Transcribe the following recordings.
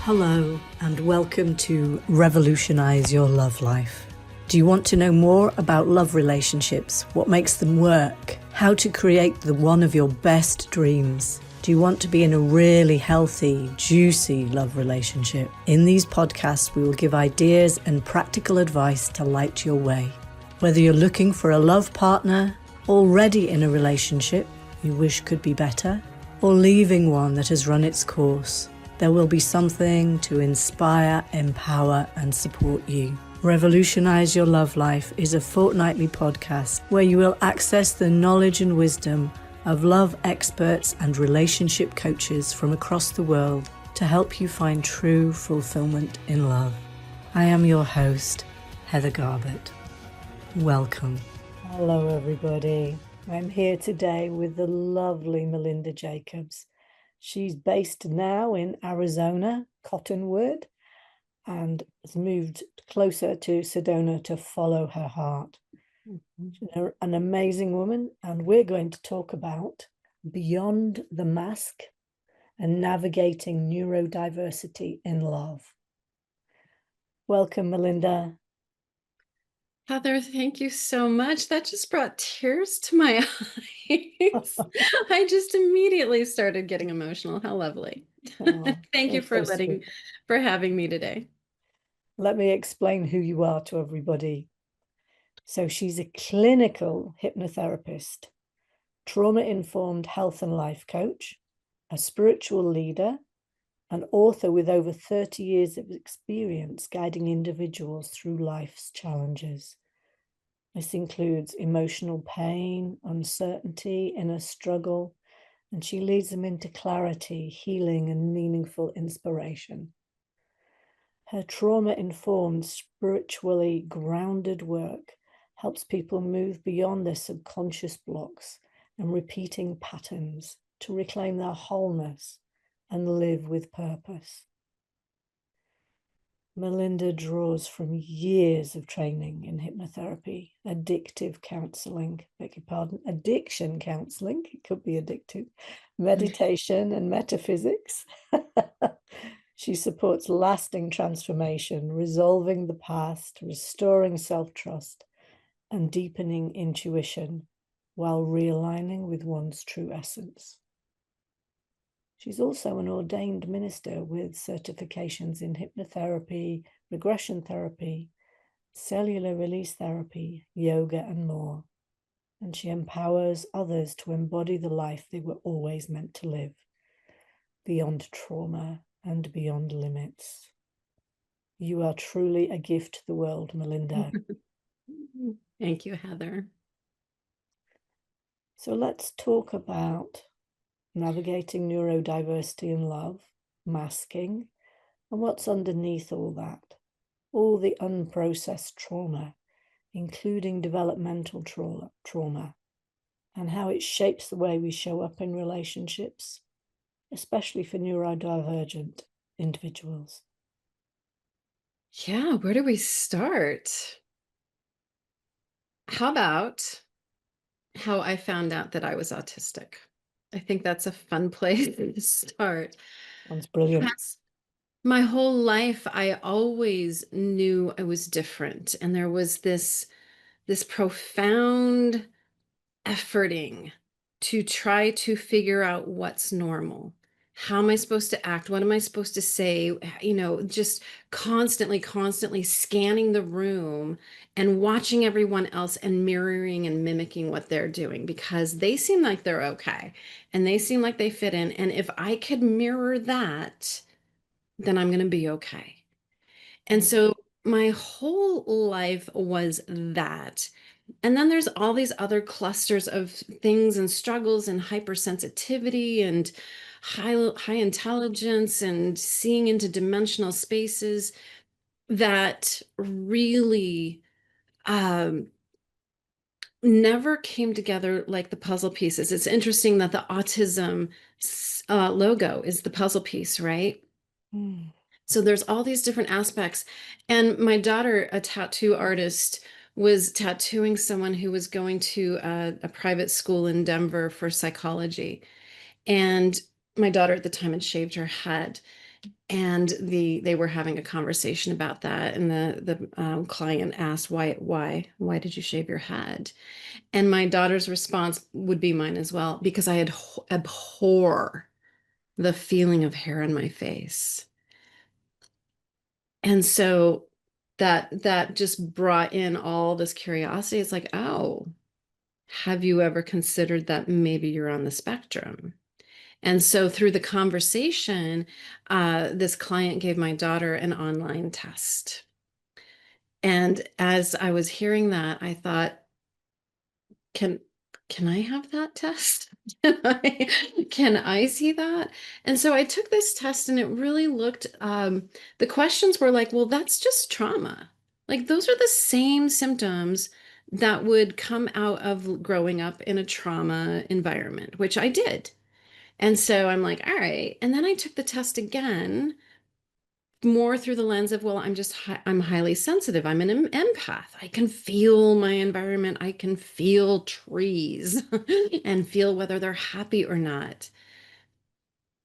Hello and welcome to Revolutionize Your Love Life. Do you want to know more about love relationships, what makes them work, how to create the one of your best dreams? Do you want to be in a really healthy, juicy love relationship? In these podcasts, we will give ideas and practical advice to light your way. Whether you're looking for a love partner, already in a relationship you wish could be better, or leaving one that has run its course, there will be something to inspire, empower, and support you. Revolutionize Your Love Life is a fortnightly podcast where you will access the knowledge and wisdom of love experts and relationship coaches from across the world to help you find true fulfillment in love. I am your host, Heather Garbutt. Welcome. Hello, everybody. I'm here today with the lovely Melinda Jacobs. She's based now in Arizona, Cottonwood, and has moved closer to Sedona to follow her heart. She's an amazing woman, and we're going to talk about Beyond the Mask and navigating neurodiversity in love. Welcome, Melinda. Heather, thank you so much. That just brought tears to my eyes. I just immediately started getting emotional. How lovely. Oh, Thank you for having me today. Let me explain who you are to everybody. So she's a clinical hypnotherapist, trauma-informed health and life coach, a spiritual leader, an author with over 30 years of experience guiding individuals through life's challenges. This includes emotional pain, uncertainty, inner struggle, and she leads them into clarity, healing, and meaningful inspiration. Her trauma-informed, spiritually grounded work helps people move beyond their subconscious blocks and repeating patterns to reclaim their wholeness and live with purpose. Melinda draws from years of training in hypnotherapy, addiction counseling, it could be addictive, meditation and metaphysics. She supports lasting transformation, resolving the past, restoring self-trust, and deepening intuition while realigning with one's true essence. She's also an ordained minister with certifications in hypnotherapy, regression therapy, cellular release therapy, yoga, and more. And she empowers others to embody the life they were always meant to live, beyond trauma and beyond limits. You are truly a gift to the world, Melinda. Thank you, Heather. So let's talk about navigating neurodiversity in love, masking, and what's underneath all that. All the unprocessed trauma, including developmental trauma, and how it shapes the way we show up in relationships, especially for neurodivergent individuals. Yeah, where do we start? How about how I found out that I was autistic? I think that's a fun place to start. Sounds brilliant. My whole life, I always knew I was different. And there was this profound efforting to try to figure out what's normal. How am I supposed to act? What am I supposed to say? Just constantly scanning the room and watching everyone else and mirroring and mimicking what they're doing because they seem like they're okay and they seem like they fit in. And if I could mirror that, then I'm going to be okay. And so my whole life was that. And then there's all these other clusters of things and struggles and hypersensitivity and high intelligence and seeing into dimensional spaces that really never came together like the puzzle pieces. It's interesting that the autism logo is the puzzle piece, right? Mm. So there's all these different aspects. And my daughter, a tattoo artist, was tattooing someone who was going to a private school in Denver for psychology. And my daughter at the time had shaved her head. And they were having a conversation about that, and the client asked, why did you shave your head? And my daughter's response would be mine as well, because I abhor the feeling of hair on my face. And so that just brought in all this curiosity. It's like, oh, have you ever considered that maybe you're on the spectrum? And so through the conversation, this client gave my daughter an online test. And as I was hearing that, I thought, can can I have that test? Can I see that? And so I took this test, and it really looked, the questions were like, well, that's just trauma. Like, those are the same symptoms that would come out of growing up in a trauma environment, which I did. And so I'm like, all right. And then I took the test again, more through the lens of, well, I'm highly sensitive. I'm an empath. I can feel my environment. I can feel trees and feel whether they're happy or not.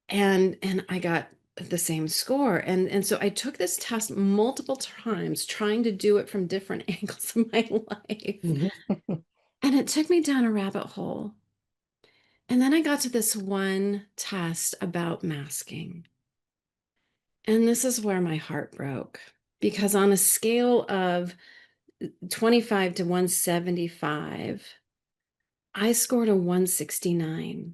And I got the same score. And so I took this test multiple times, trying to do it from different angles of my life. And it took me down a rabbit hole. And then I got to this one test about masking. And this is where my heart broke, because on a scale of 25 to 175, I scored a 169.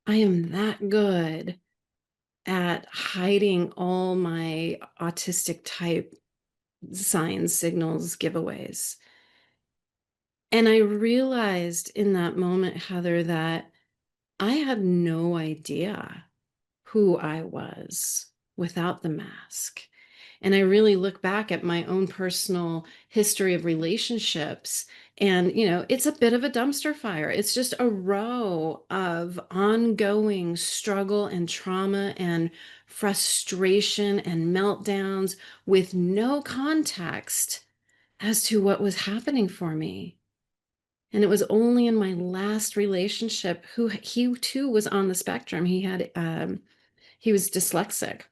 I am that good at hiding all my autistic type signs, signals, giveaways. And I realized in that moment, Heather, that I had no idea who I was without the mask. And I really look back at my own personal history of relationships. And, it's a bit of a dumpster fire. It's just a row of ongoing struggle and trauma and frustration and meltdowns with no context as to what was happening for me. And it was only in my last relationship, who he too was on the spectrum. He was dyslexic.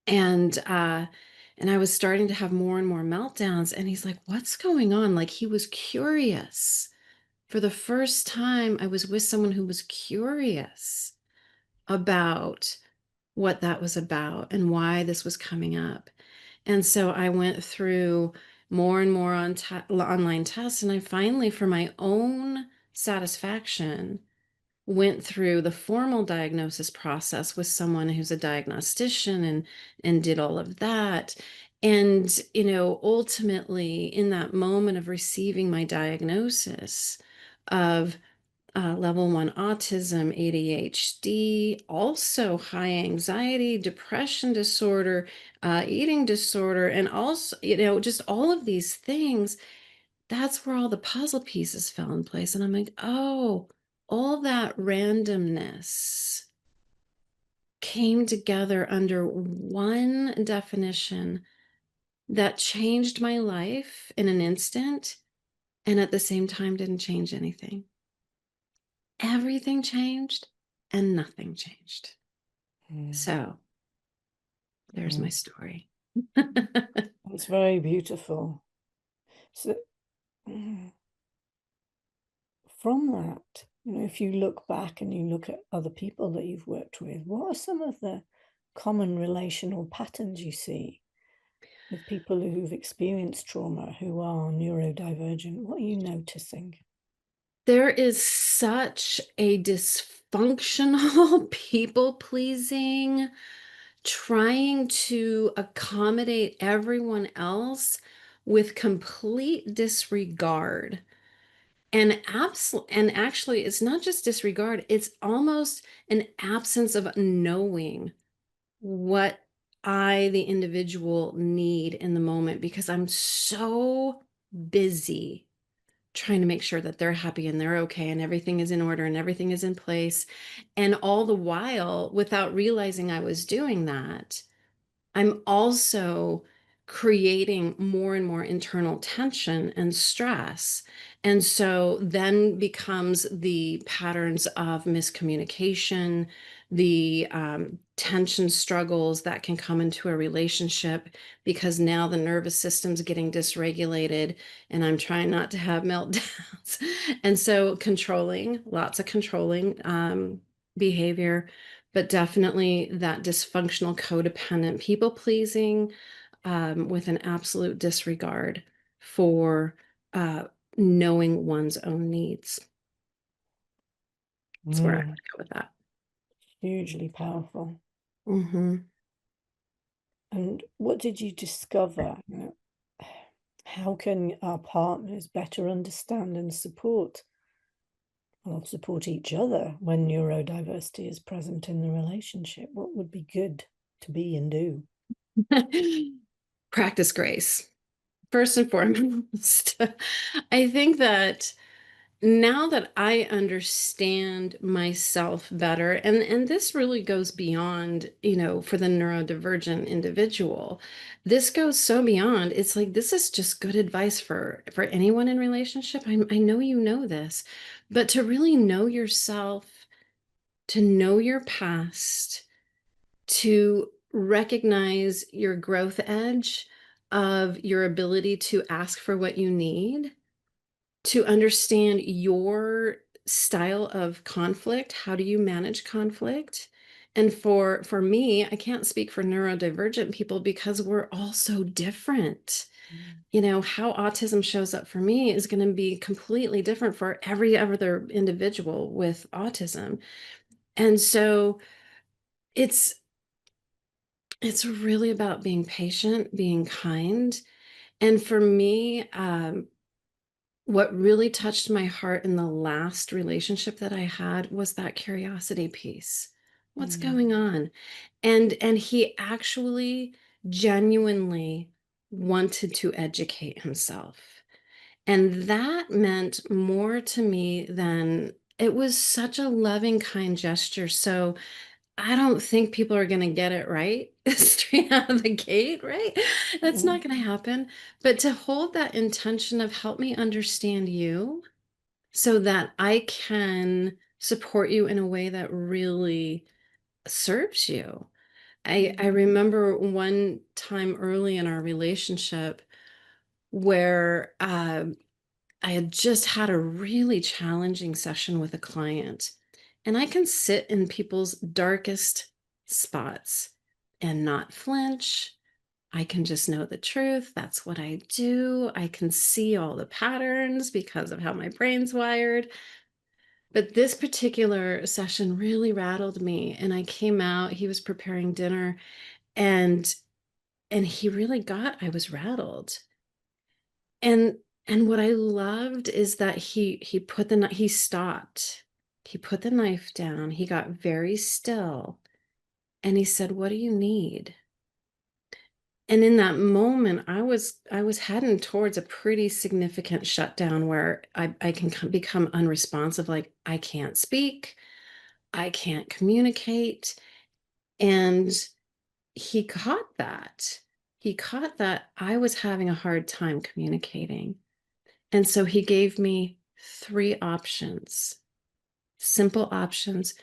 And I was starting to have more and more meltdowns, and he's like, what's going on? Like, he was curious. For the first time, I was with someone who was curious about what that was about and why this was coming up. And so I went through more and more online tests, and I finally, for my own satisfaction, went through the formal diagnosis process with someone who's a diagnostician, and did all of that. And, ultimately, in that moment of receiving my diagnosis of level 1 autism, ADHD, also high anxiety, depression disorder, eating disorder, and also, just all of these things, that's where all the puzzle pieces fell in place. And I'm like, oh, all that randomness came together under one definition that changed my life in an instant, and at the same time didn't change anything. Everything changed and nothing changed. Mm. So there's my Mm. story. It's very beautiful. So, mm, from that, if you look back and you look at other people that you've worked with, what are some of the common relational patterns you see with people who've experienced trauma, who are neurodivergent? What are you noticing? There is such a dysfunctional, people pleasing, trying to accommodate everyone else with complete disregard. And actually, it's not just disregard, it's almost an absence of knowing what I, the individual, need in the moment, because I'm so busy trying to make sure that they're happy and they're okay and everything is in order and everything is in place. And all the while, without realizing I was doing that, I'm also creating more and more internal tension and stress. And so then becomes the patterns of miscommunication, the tension struggles that can come into a relationship because now the nervous system's getting dysregulated and I'm trying not to have meltdowns. And so controlling, lots of controlling behavior, but definitely that dysfunctional codependent people pleasing with an absolute disregard for uh, knowing one's own needs. That's where I would Mm, go with that. hugely powerful. Mm-hmm. And what did you discover? How can our partners better understand and support, or support each other when neurodiversity is present in the relationship? What would be good to be and do? Practice grace, first and foremost. I think that now that I understand myself better, and this really goes beyond, for the neurodivergent individual, this goes so beyond. It's like this is just good advice for anyone in relationship. I know you know this, but to really know yourself, to know your past, to recognize your growth edge of your ability to ask for what you need, to understand your style of conflict. How do you manage conflict? And for me, I can't speak for neurodivergent people because we're all so different. Mm. How autism shows up for me is going to be completely different for every other individual with autism. And so it's it's really about being patient, being kind. And for me, what really touched my heart in the last relationship that I had was that curiosity piece. What's Mm. going on? And he actually genuinely wanted to educate himself. And that meant more to me than it was such a loving, kind gesture. So I don't think people are going to get it right straight out of the gate, right? That's Mm. not going to happen. But to hold that intention of help me understand you so that I can support you in a way that really serves you. I Mm. remember one time early in our relationship where I had just had a really challenging session with a client, and I can sit in people's darkest spots and not flinch. I can just know the truth. That's what I do. I can see all the patterns because of how my brain's wired. But this particular session really rattled me, and I came out, he was preparing dinner, and he really got I was rattled. And what I loved is that he stopped. He put the knife down. He got very still and he said, "What do you need?" And in that moment, I was heading towards a pretty significant shutdown where I can become unresponsive, like I can't speak, I can't communicate. And he caught that. He caught that I was having a hard time communicating. And so he gave me three options, simple options.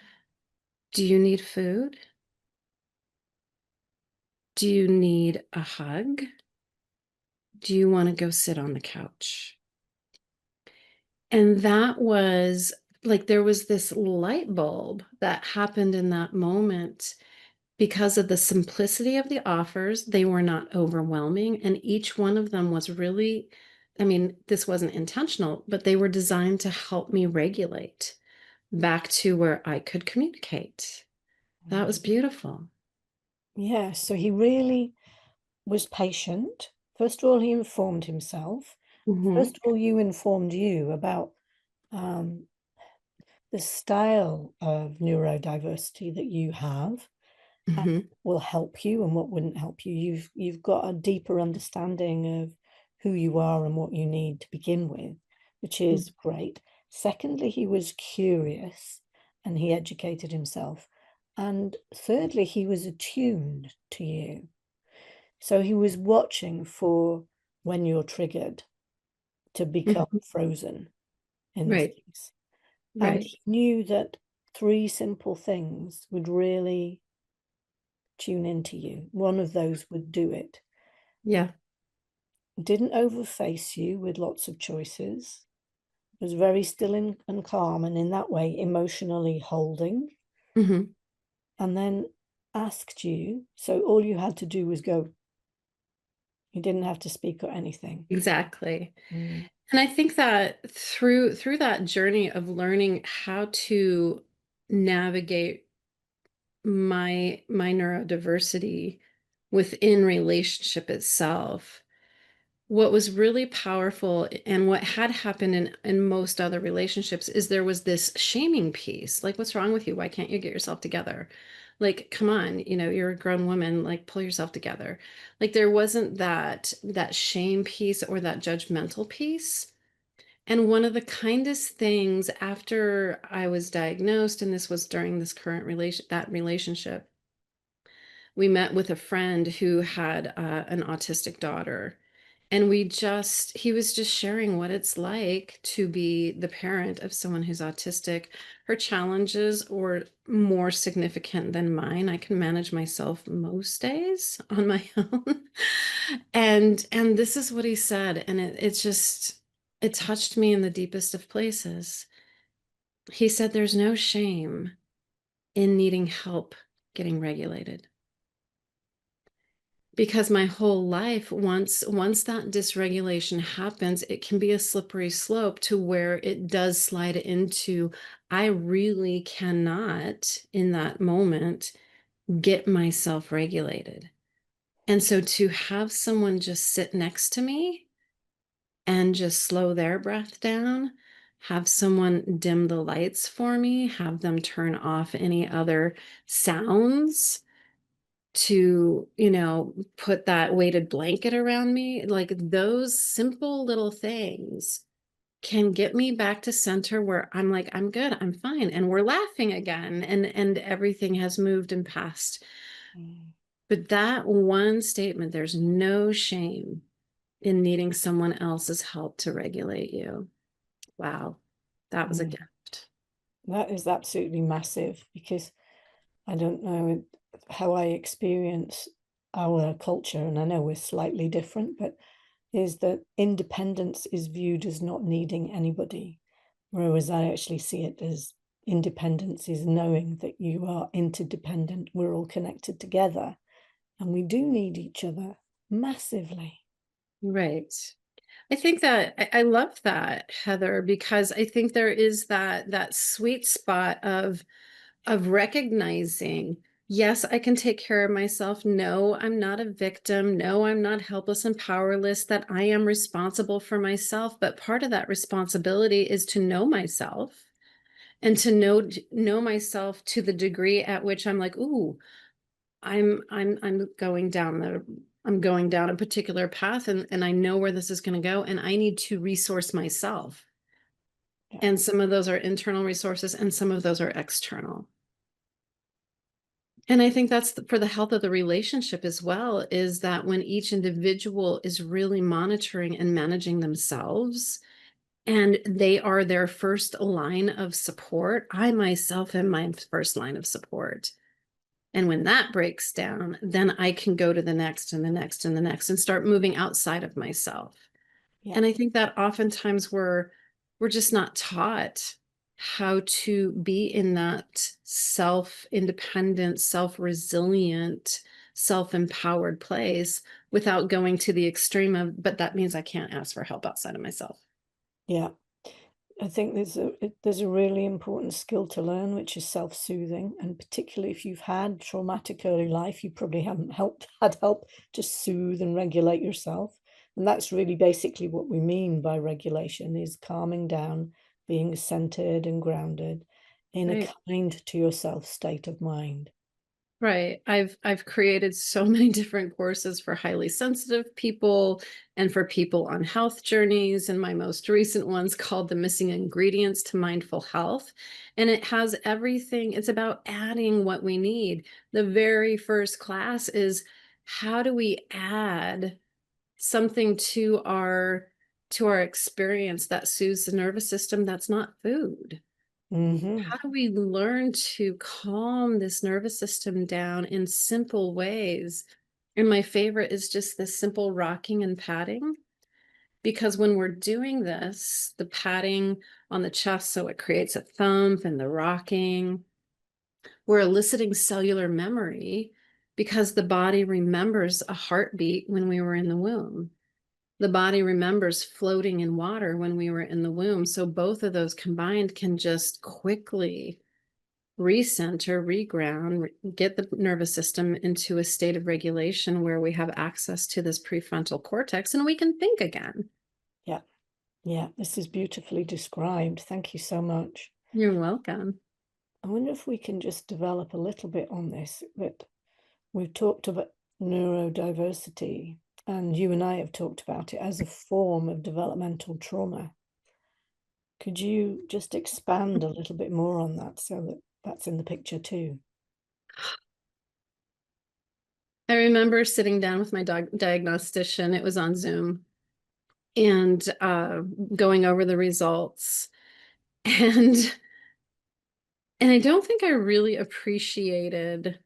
Do you need food? Do you need a hug? Do you want to go sit on the couch? And that was like there was this light bulb that happened in that moment because of the simplicity of the offers. They were not overwhelming, and each one of them was really, I mean, this wasn't intentional, but they were designed to help me regulate back to where I could communicate. That was beautiful. Yeah, so he really was patient. First of all, he informed himself. Hmm. First of all, you informed you about um, the style of neurodiversity that you have and Hmm. will help you and what wouldn't help you. You've got a deeper understanding of who you are and what you need to begin with, which is great. Secondly, he was curious and he educated himself. And thirdly, he was attuned to you. So he was watching for when you're triggered to become Mhm. frozen in this Right. case. And Right. he knew that 3 simple things would really tune into you. One of those would do it. Yeah. Didn't overface you with lots of choices. Was very still and calm, and in that way, emotionally holding. Hmm. And then asked you. So all you had to do was go. You didn't have to speak or anything. Exactly. Mm, And I think that through that journey of learning how to navigate my neurodiversity within relationship itself, what was really powerful and what had happened in most other relationships is there was this shaming piece. Like, what's wrong with you? Why can't you get yourself together? Like, come on, you're a grown woman, like pull yourself together. Like there wasn't that shame piece or that judgmental piece. And one of the kindest things after I was diagnosed, and this was during this current relationship, we met with a friend who had an autistic daughter. And he was just sharing what it's like to be the parent of someone who's autistic. Her challenges were more significant than mine. I can manage myself most days on my own. And this is what he said. And it touched me in the deepest of places. He said, there's no shame in needing help getting regulated. Because my whole life, once that dysregulation happens, it can be a slippery slope to where it does slide into, I really cannot in that moment get myself regulated. And so to have someone just sit next to me and just slow their breath down, have someone dim the lights for me, have them turn off any other sounds, to, put that weighted blanket around me, like those simple little things can get me back to center where I'm like, I'm good, I'm fine. And we're laughing again and everything has moved and passed. mm, But that one statement, there's no shame in needing someone else's help to regulate you. Wow. That was a mm. gift. That is absolutely massive because I don't know how I experience our culture, and I know we're slightly different, but is that independence is viewed as not needing anybody, whereas I actually see it as independence is knowing that you are interdependent, we're all connected together, and we do need each other massively. Right. I think that I love that, Heather, because I think there is that sweet spot of recognizing, yes, I can take care of myself. No, I'm not a victim. No, I'm not helpless and powerless, that I am responsible for myself. But part of that responsibility is to know myself and to know myself to the degree at which I'm like, ooh, I'm going down a particular path and I know where this is going to go and I need to resource myself. Yeah, And some of those are internal resources and some of those are external. And I think that's for the health of the relationship as well, is that when each individual is really monitoring and managing themselves and they are their first line of support, I myself am my first line of support. And when that breaks down, then I can go to the next and the next and the next and start moving outside of myself. yeah, And I think that oftentimes we're just not taught how to be in that self-independent, self-resilient, self-empowered place without going to the extreme of, but that means I can't ask for help outside of myself. yeah. I think there's a really important skill to learn, which is self-soothing, and particularly if you've had traumatic early life, you probably haven't had help to soothe and regulate yourself. And that's really basically what we mean by regulation is calming down, being centered and grounded in a Right. kind to yourself state of mind. Right. I've created so many different courses for highly sensitive people and for people on health journeys. And my most recent one's called The Missing Ingredients to Mindful Health. And it has everything. It's about adding what we need. The very first class is how do we add something to our experience that soothes the nervous system that's not food? Mm-hmm. How do we learn to calm this nervous system down in simple ways? And my favorite is just the simple rocking and patting, because when we're doing this, the patting on the chest, so it creates a thump, and the rocking, we're eliciting cellular memory because the body remembers a heartbeat when we were in the womb. The body remembers floating in water when we were in the womb. So both of those combined can just quickly recenter, reground, get the nervous system into a state of regulation where we have access to this prefrontal cortex and we can think again. Yeah. Yeah. This is beautifully described. Thank you so much. You're welcome. I wonder if we can just develop a little bit on this, that we've talked about neurodiversity, and you and I have talked about it as a form of developmental trauma. Could you just expand a little bit more on that so that that's in the picture too? I remember sitting down with my diagnostician. It was on Zoom, and going over the results. And I don't think I really appreciated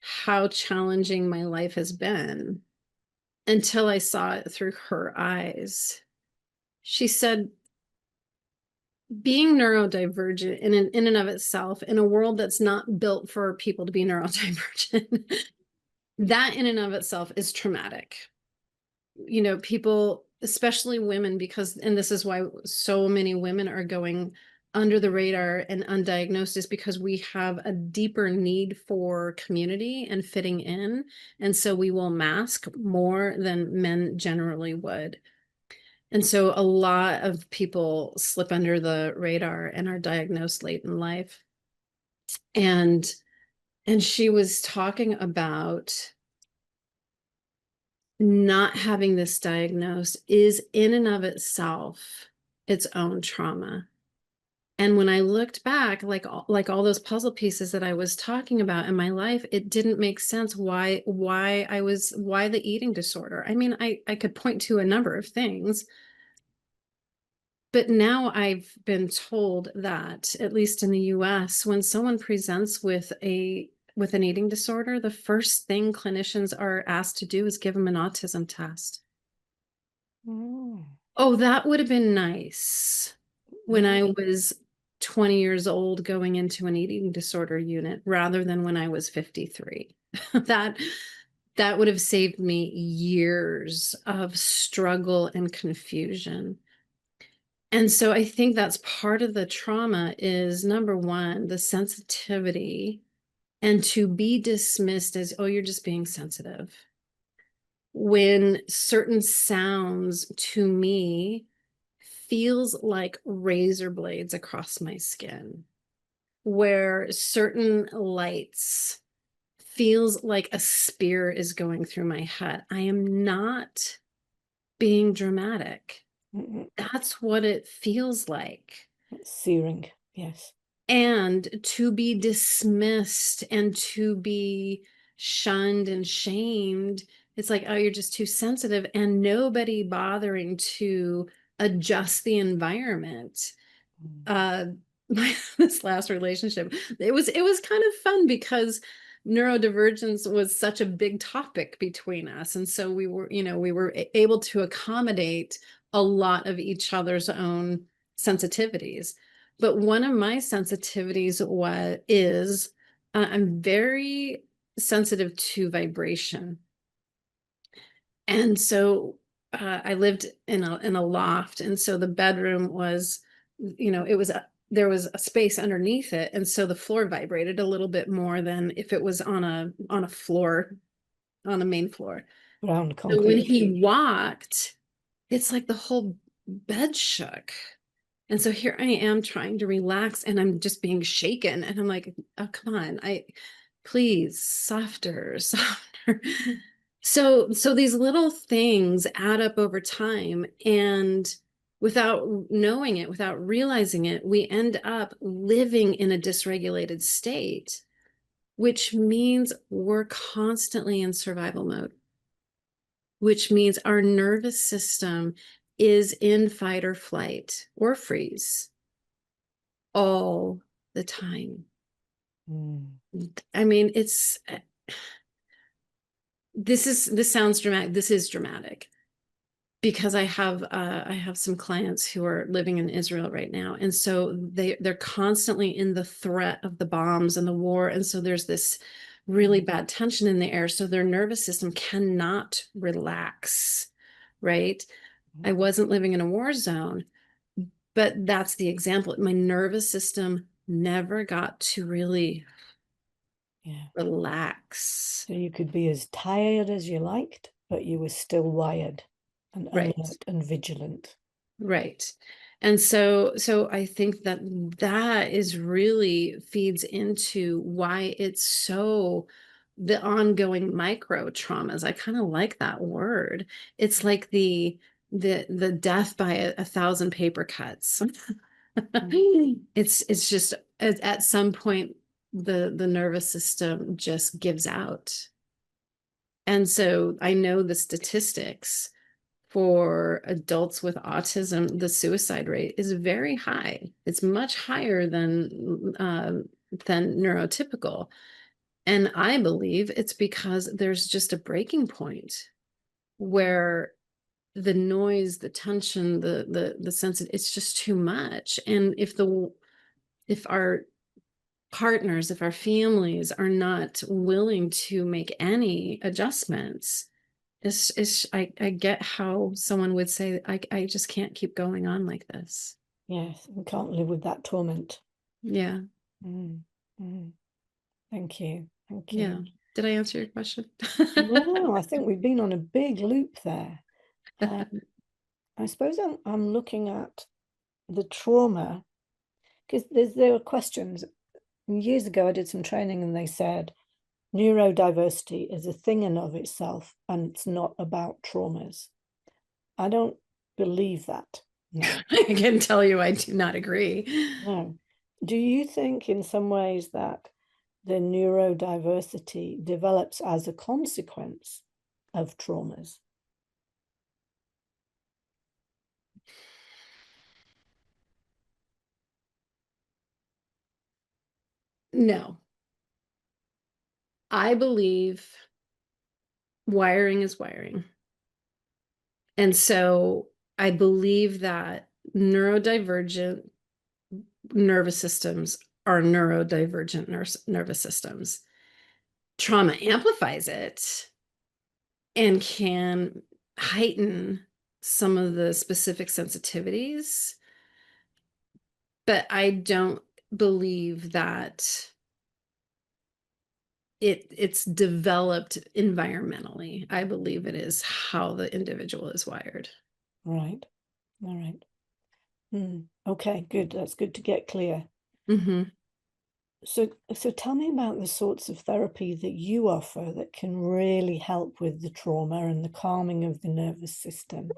how challenging my life has been until I saw it through her eyes. She said, being neurodivergent in and of itself, in a world that's not built for people to be neurodivergent, that in and of itself is traumatic. You know, people, especially women, because, and this is why so many women are going under the radar and undiagnosed, is because we have a deeper need for community and fitting in. And so we will mask more than men generally would. And so a lot of people slip under the radar and are diagnosed late in life. And she was talking about not having this diagnosed is in and of itself its own trauma. And when I looked back, like all those puzzle pieces that I was talking about in my life, it didn't make sense why the eating disorder. I mean, I could point to a number of things, but now I've been told that, at least in the US, when someone presents with an eating disorder, the first thing clinicians are asked to do is give them an autism test. Mm. Oh, that would have been nice when Yeah. I was 20 years old going into an eating disorder unit rather than when I was 53. That would have saved me years of struggle and confusion. And so I think that's part of the trauma is, number one, the sensitivity, and to be dismissed as, oh, you're just being sensitive. When certain sounds to me feels like razor blades across my skin, where certain lights feels like a spear is going through my head. I am not being dramatic. Mm-mm. That's what it feels like. It's searing. Yes. And to be dismissed and to be shunned and shamed, it's like, oh, you're just too sensitive, and nobody bothering to adjust the environment. uh this last relationship, it was kind of fun because neurodivergence was such a big topic between us, and so we were able to accommodate a lot of each other's own sensitivities. But one of my sensitivities is I'm very sensitive to vibration. And so I lived in a loft, and so the bedroom was, it was there was a space underneath it, and so the floor vibrated a little bit more than if it was on a floor, on the main floor. Brown So when concrete. he walked, it's like the whole bed shook. And so here I am trying to relax, and I'm just being shaken, and I'm like, oh, come on, please, softer, softer. So these little things add up over time, and without knowing it, without realizing it, we end up living in a dysregulated state. which means we're constantly in survival mode, which means our nervous system is in fight or flight or freeze all the time. Mm. I mean, this sounds dramatic. This is dramatic because I have some clients who are living in Israel right now, and so they're constantly in the threat of the bombs and the war, and so there's this really bad tension in the air, so their nervous system cannot relax, right? I wasn't living in a war zone, but that's the example. My nervous system never got to really Yeah. relax. So you could be as tired as you liked, but you were still wired and Right. alert and vigilant. Right. And so I think that that is really feeds into why it's so the ongoing micro traumas. I kind of like that word. It's like the death by a thousand paper cuts. It's just at some point the nervous system just gives out. And so I know the statistics for adults with autism, the suicide rate is very high. It's much higher than neurotypical. And I believe it's because there's just a breaking point where the noise, the tension, the sense, it's just too much. And if our partners, if our families are not willing to make any adjustments, I get how someone would say, I just can't keep going on like this. Yes, we can't live with that torment. Yeah. Mm. Mm. Thank you. Thank Yeah. you. Did I answer your question? No, I think we've been on a big loop there. I suppose I'm looking at the trauma because there are questions. Years ago, I did some training and they said neurodiversity is a thing in of itself and it's not about traumas. I don't believe that. No. I can tell you I do not agree. No. Do you think in some ways that the neurodiversity develops as a consequence of traumas? No. I believe wiring is wiring. And so I believe that neurodivergent nervous systems are neurodivergent nervous systems. Trauma amplifies it and can heighten some of the specific sensitivities, but I don't believe that it's developed environmentally. I believe it is how the individual is wired. Right. All right. Okay, good. That's good to get clear. Mm-hmm. So tell me about the sorts of therapy that you offer that can really help with the trauma and the calming of the nervous system.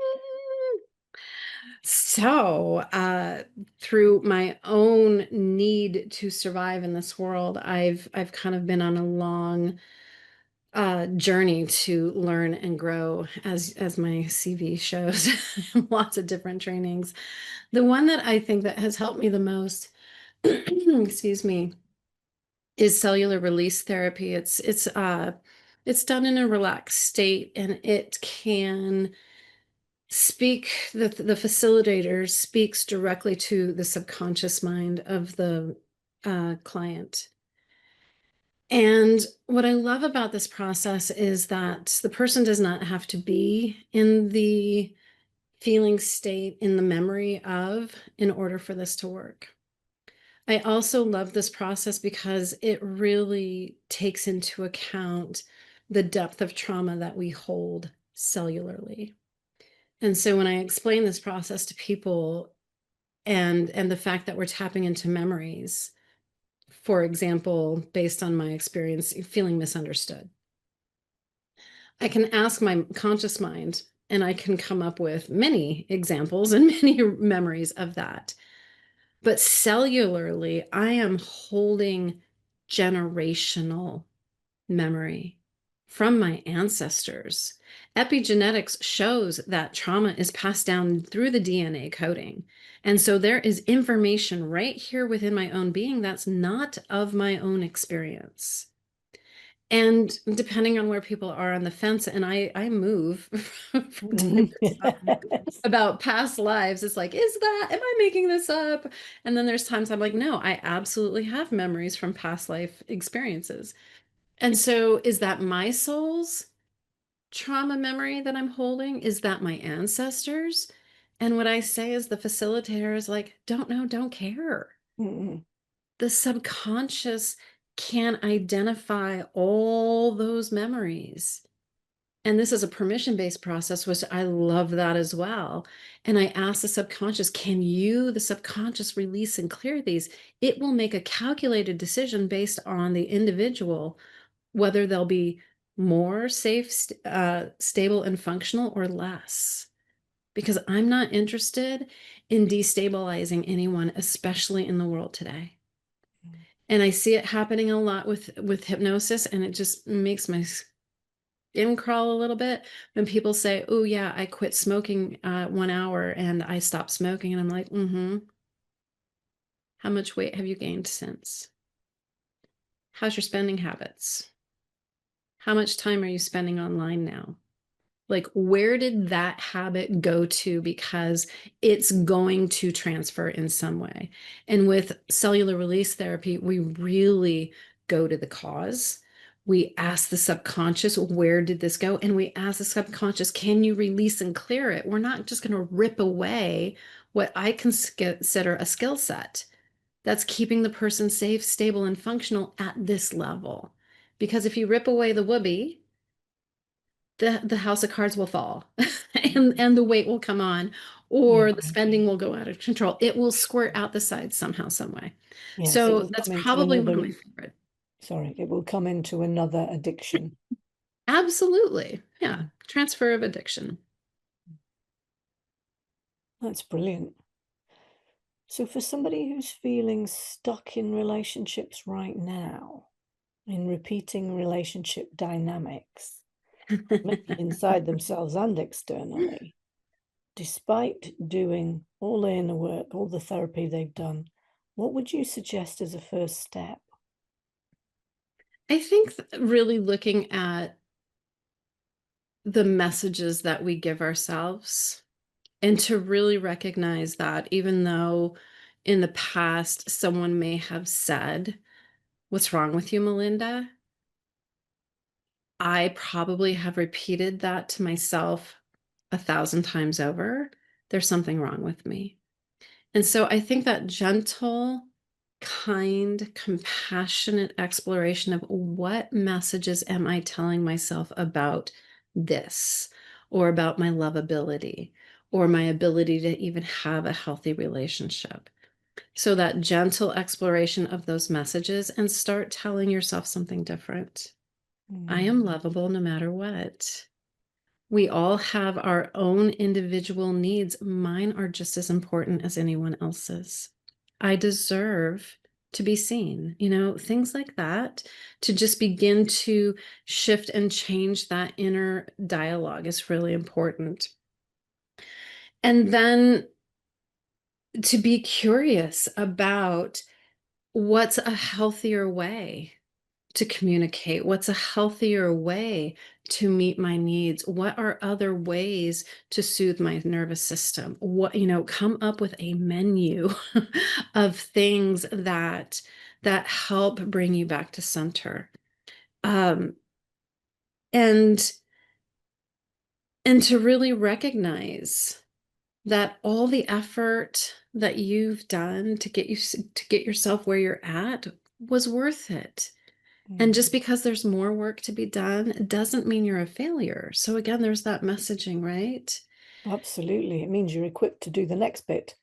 So, through my own need to survive in this world, I've kind of been on a long journey to learn and grow, as my CV shows. Lots of different trainings. The one that I think that has helped me the most, excuse me, is cellular release therapy. It's done in a relaxed state, and it can the facilitator speaks directly to the subconscious mind of the client. And what I love about this process is that the person does not have to be in the feeling state, in the memory of, in order for this to work. I also love this process because it really takes into account the depth of trauma that we hold cellularly. And so when I explain this process to people and the fact that we're tapping into memories, for example, based on my experience feeling misunderstood, I can ask my conscious mind and I can come up with many examples and many memories of that. But cellularly, I am holding generational memory from my ancestors. Epigenetics shows that trauma is passed down through the DNA coding. And so there is information right here within my own being that's not of my own experience. And depending on where people are on the fence, and I move from time to time Yes. about past lives, it's like, am I making this up? And then there's times I'm like, no, I absolutely have memories from past life experiences. And so is that my soul's trauma memory that I'm holding? Is that my ancestors? And what I say is the facilitator is like, don't know, don't care. Mm. The subconscious can identify all those memories. And this is a permission-based process, which I love that as well. And I ask the subconscious, can you, the subconscious, release and clear these? It will make a calculated decision based on the individual, whether they'll be more safe, stable, and functional or less. Because I'm not interested in destabilizing anyone, especially in the world today. And I see it happening a lot with hypnosis, and it just makes my skin crawl a little bit when people say, oh yeah, I quit smoking 1 hour and I stopped smoking. And I'm like, how much weight have you gained since? How's your spending habits? How much time are you spending online now? Like, where did that habit go to? Because it's going to transfer in some way. And with cellular release therapy, we really go to the cause. We ask the subconscious, where did this go? And we ask the subconscious, can you release and clear it? We're not just going to rip away what I consider a skill set that's keeping the person safe, stable, and functional at this level. Because if you rip away the whoopee, the house of cards will fall and the weight will come on, Yeah. or the spending will go out of control. It will squirt out the sides somehow, some way. Yes, it So will that's come into probably one of another, my favorite. sorry, it will come into another addiction. Absolutely. Yeah. Transfer of addiction. That's brilliant. So for somebody who's feeling stuck in relationships right now, in repeating relationship dynamics, maybe inside themselves and externally, despite doing all the inner work, all the therapy they've done, what would you suggest as a first step? I think really looking at the messages that we give ourselves and to really recognize that even though in the past someone may have said, what's wrong with you, Melinda? I probably have repeated that to myself 1,000 times over. There's something wrong with me. And so I think that gentle, kind, compassionate exploration of what messages am I telling myself about this, or about my lovability, or my ability to even have a healthy relationship. So that gentle exploration of those messages and start telling yourself something different. I am lovable no matter what. We all have our own individual needs. Mine are just as important as anyone else's. I deserve to be seen, things like that, to just begin to shift and change that inner dialogue is really important. And then to be curious about what's a healthier way to communicate, what's a healthier way to meet my needs, what are other ways to soothe my nervous system, come up with a menu of things that help bring you back to center. And to really recognize that all the effort that you've done to get yourself where you're at was worth it. And just because there's more work to be done doesn't mean you're a failure. So again, there's that messaging, right? Absolutely. It means you're equipped to do the next bit.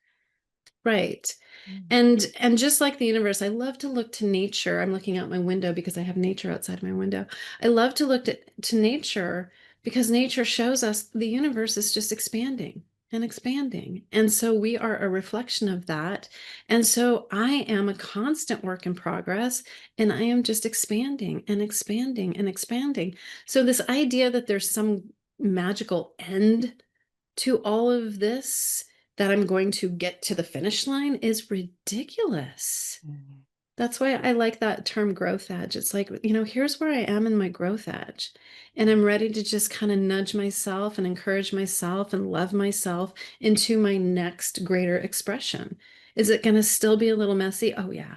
Right. And just like the universe, I love to look to nature. I'm looking out my window because I have nature outside my window. I love to look to nature because nature shows us the universe is just expanding. and expanding. And so we are a reflection of that. And so I am a constant work in progress, and I am just expanding and expanding and expanding. So this idea that there's some magical end to all of this, that I'm going to get to the finish line, is ridiculous. Mm. That's why I like that term growth edge. It's like, here's where I am in my growth edge. And I'm ready to just kind of nudge myself and encourage myself and love myself into my next greater expression. Is it going to still be a little messy? Oh, yeah.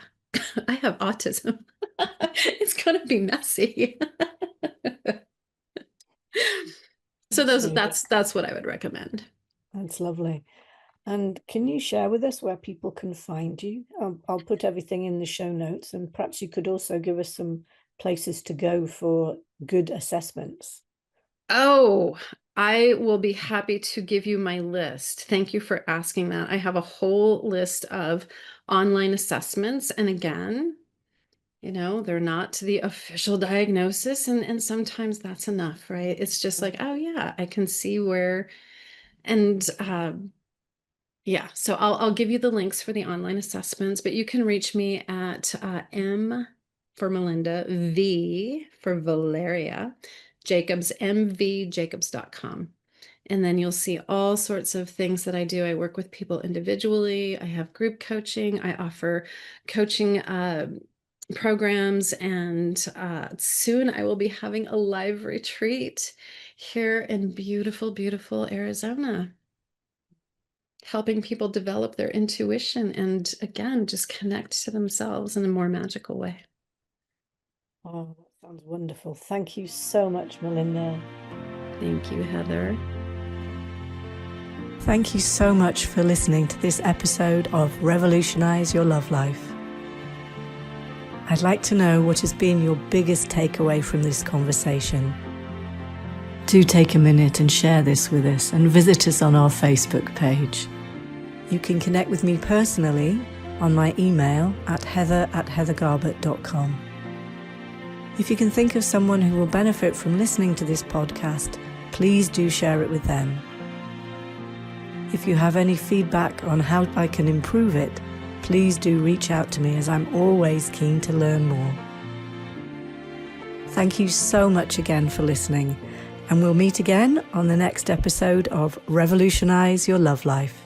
I have autism. It's going to be messy. So that's what I would recommend. That's lovely. And can you share with us where people can find you? I'll put everything in the show notes, and perhaps you could also give us some places to go for good assessments. Oh, I will be happy to give you my list. Thank you for asking that. I have a whole list of online assessments. And again, they're not the official diagnosis. And sometimes that's enough, right? It's just like, oh yeah, I can see where, and yeah, so I'll give you the links for the online assessments, but you can reach me at M for Melinda, V for Valeria, Jacobs, mvjacobs.com. And then you'll see all sorts of things that I do. I work with people individually. I have group coaching. I offer coaching programs. And soon I will be having a live retreat here in beautiful, beautiful Arizona, helping people develop their intuition and, again, just connect to themselves in a more magical way. Oh, that sounds wonderful. Thank you so much, Melinda. Thank you, Heather. Thank you so much for listening to this episode of Revolutionize Your Love Life. I'd like to know what has been your biggest takeaway from this conversation. Do take a minute and share this with us, and visit us on our Facebook page. You can connect with me personally on my email at heather@heathergarbutt.com. If you can think of someone who will benefit from listening to this podcast, please do share it with them. If you have any feedback on how I can improve it, please do reach out to me, as I'm always keen to learn more. Thank you so much again for listening, and we'll meet again on the next episode of Revolutionize Your Love Life.